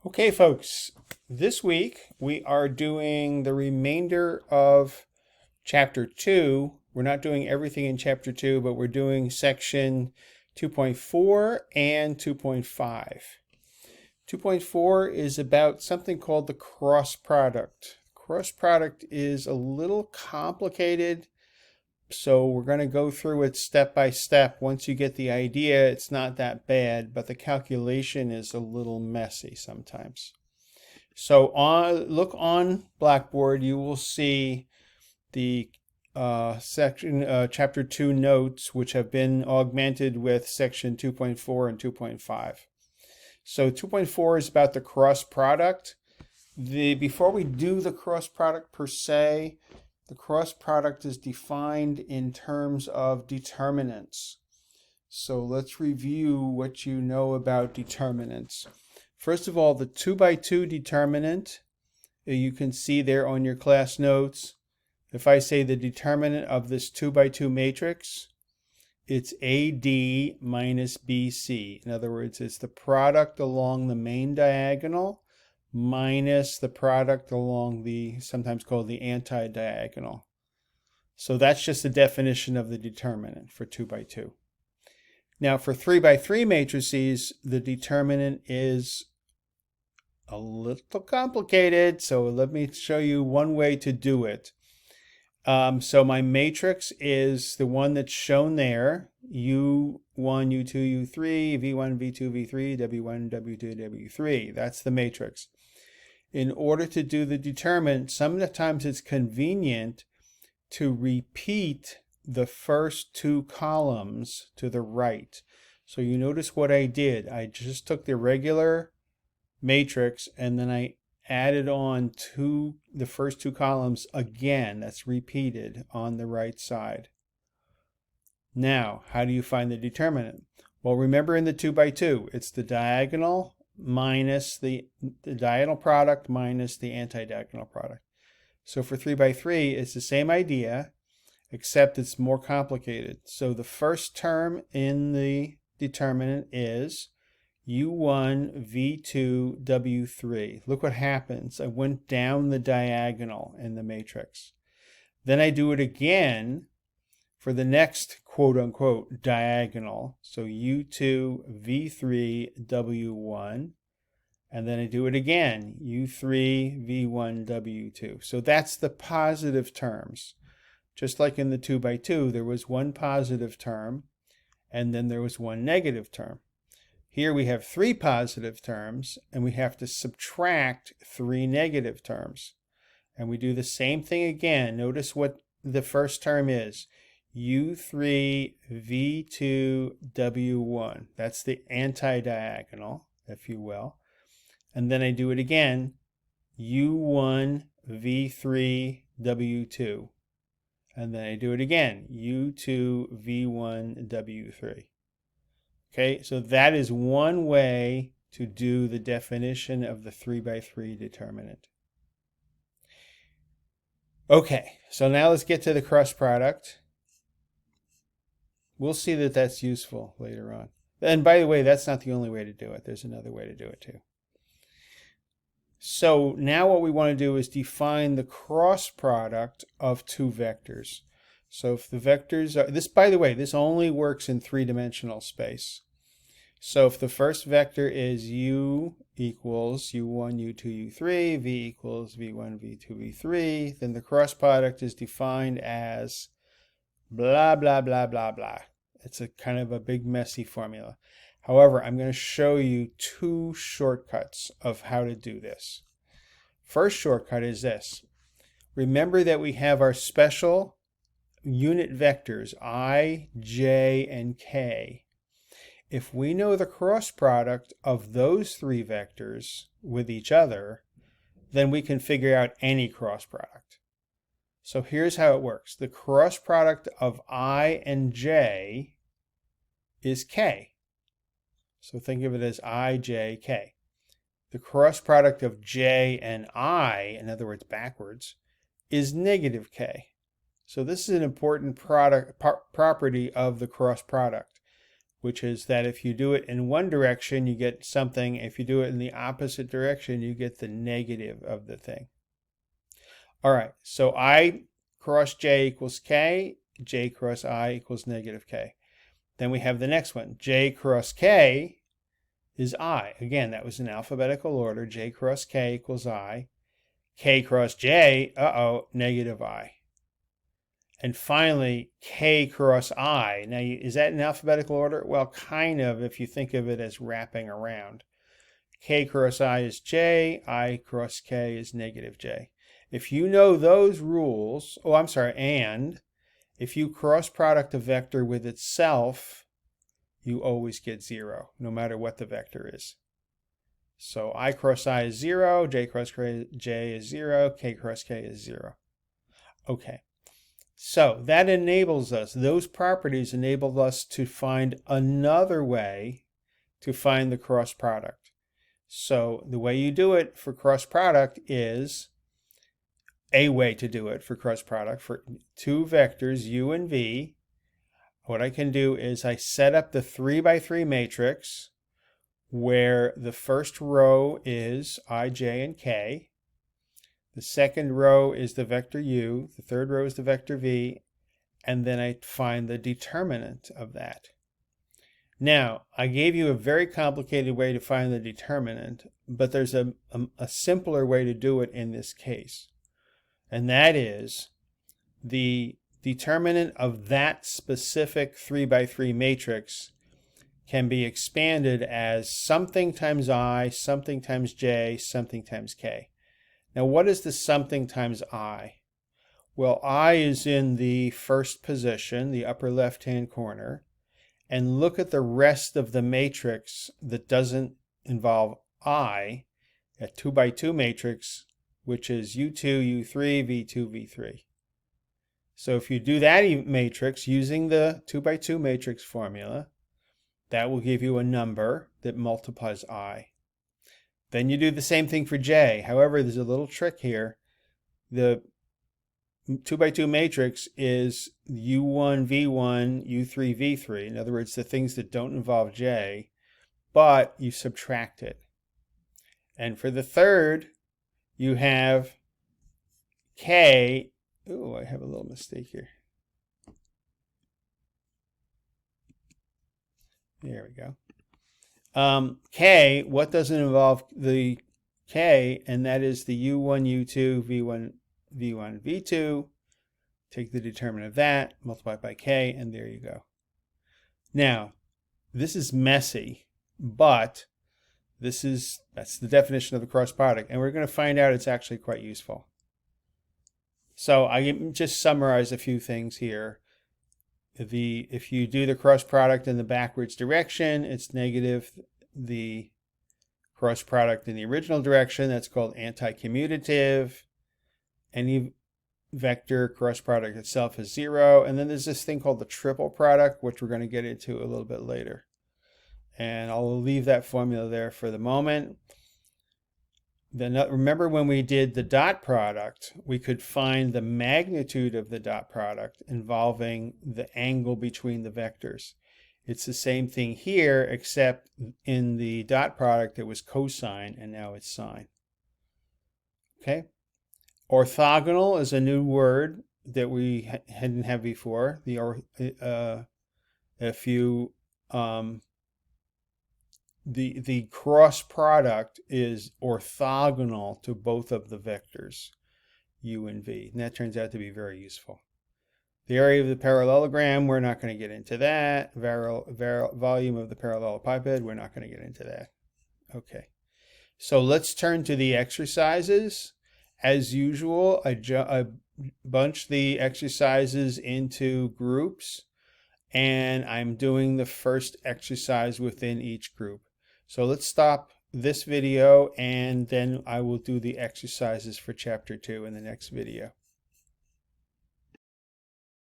Okay, folks, this week we are doing the remainder of Chapter 2. We're not doing everything in Chapter 2, but we're doing Section 2.4 and 2.5. 2.4 is about something called the cross product. Cross product is a little complicated, so we're going to go through it step by step. Once you get the idea, it's not that bad, but the calculation is a little messy sometimes. So look on Blackboard, you will see the chapter 2 notes, which have been augmented with section 2.4 and 2.5. So 2.4 is about the cross product. Before we do the cross product per se, the cross product is defined in terms of determinants. So let's review what you know about determinants. First of all, the 2 by 2 determinant, you can see there on your class notes. If I say the determinant of this 2 by 2 matrix, it's AD minus BC. In other words, it's the product along the main diagonal minus the product along the, sometimes called the anti-diagonal. So that's just the definition of the determinant for 2 by 2. Now for 3 by 3 matrices, the determinant is a little complicated, so let me show you one way to do it. So my matrix is the one that's shown there, U1, U2, U3, V1, V2, V3, W1, W2, W3. That's the matrix. In order to do the determinant, sometimes it's convenient to repeat the first 2 columns to the right. So you notice what I did. I just took the regular matrix and then I added on the first 2 columns again. That's repeated on the right side. Now, how do you find the determinant? Well, remember in the 2 by 2, it's the diagonal minus the diagonal product minus the anti-diagonal product. So for 3 by 3, it's the same idea, except it's more complicated. So the first term in the determinant is U1, V2, W3. Look what happens. I went down the diagonal in the matrix. Then I do it again for the next quote-unquote diagonal. So U2, V3, W1. And then I do it again, U3, V1, W2. So that's the positive terms. Just like in the 2 by 2, there was one positive term, and then there was one negative term. Here we have 3 positive terms, and we have to subtract 3 negative terms. And we do the same thing again. Notice what the first term is. U3, V2, W1. That's the anti-diagonal, if you will. And then I do it again. U1, V3, W2. And then I do it again. U2, V1, W3. Okay, so that is one way to do the definition of the 3 by 3 determinant. Okay, so now let's get to the cross product. We'll see that that's useful later on. And by the way, that's not the only way to do it. There's another way to do it too. So now what we want to do is define the cross product of 2 vectors. So if the vectors are, this, by the way, this only works in 3-dimensional space. So if the first vector is U equals U1, U2, U3, V equals V1, V2, V3, then the cross product is defined as blah, blah, blah, blah, blah. It's a kind of a big messy formula. However, I'm going to show you 2 shortcuts of how to do this. First shortcut is this. Remember that we have our special unit vectors, I, J, and K. If we know the cross product of those 3 vectors with each other, then we can figure out any cross product. So here's how it works. The cross product of I and J is K. So think of it as I, J, K. The cross product of J and I, in other words, backwards, is negative K. So this is an important property of the cross product. which is that if you do it in one direction, you get something. If you do it in the opposite direction, you get the negative of the thing. All right, so I cross j equals k, j cross I equals negative k. Then we have the next one. J cross k is I. Again, that was in alphabetical order. J cross k equals I. K cross j, negative I. And finally, k cross I. Now, is that in alphabetical order? Well, kind of, if you think of it as wrapping around. K cross I is j, I cross k is negative j. If you know those rules, and if you cross product a vector with itself, you always get 0, no matter what the vector is. So I cross I is 0, j cross j is 0, k cross k is 0. Okay, so that enables us, those properties enable us to find another way to find the cross product. So the way you do it for cross product is, a way to do it for cross product for two vectors u and v. What I can do is I set up the 3 by 3 matrix where the first row is I, j, and k. The second row is the vector u. The third row is the vector v. And then I find the determinant of that. Now, I gave you a very complicated way to find the determinant, but there's a simpler way to do it in this case. And that is the determinant of that specific 3 by 3 matrix can be expanded as something times I, something times j, something times k. Now, what is the something times I? Well, I is in the first position, the upper left-hand corner, and look at the rest of the matrix that doesn't involve I, a 2 by 2 matrix, which is u2, u3, v2, v3. So if you do that matrix using the 2 by 2 matrix formula, that will give you a number that multiplies I. Then you do the same thing for j. However, there's a little trick here. The 2 by 2 matrix is u1, v1, u3, v3. In other words, the things that don't involve j, but you subtract it. And for the third, you have k. Oh, I have a little mistake here. There we go. K, what doesn't involve the k? And that is the u1, u2, v1, v1, v2. Take the determinant of that, multiply it by k, and there you go. Now, this is messy, but that's the definition of the cross product, and we're going to find out it's actually quite useful. So I just summarize a few things here. If you do the cross product in the backwards direction, it's negative. The cross product in the original direction, that's called anti-commutative. Any vector cross product itself is 0. And then there's this thing called the triple product, which we're going to get into a little bit later. And I'll leave that formula there for the moment. Then remember when we did the dot product, we could find the magnitude of the dot product involving the angle between the vectors. It's the same thing here, except in the dot product it was cosine and now it's sine. Okay. Orthogonal is a new word that we hadn't had before. The cross product is orthogonal to both of the vectors, u and v, and that turns out to be very useful. The area of the parallelogram, we're not going to get into that. Volume of the parallelepiped, we're not going to get into that. Okay, so let's turn to the exercises. As usual, I bunch the exercises into groups, and I'm doing the first exercise within each group. So let's stop this video, and then I will do the exercises for chapter 2 in the next video.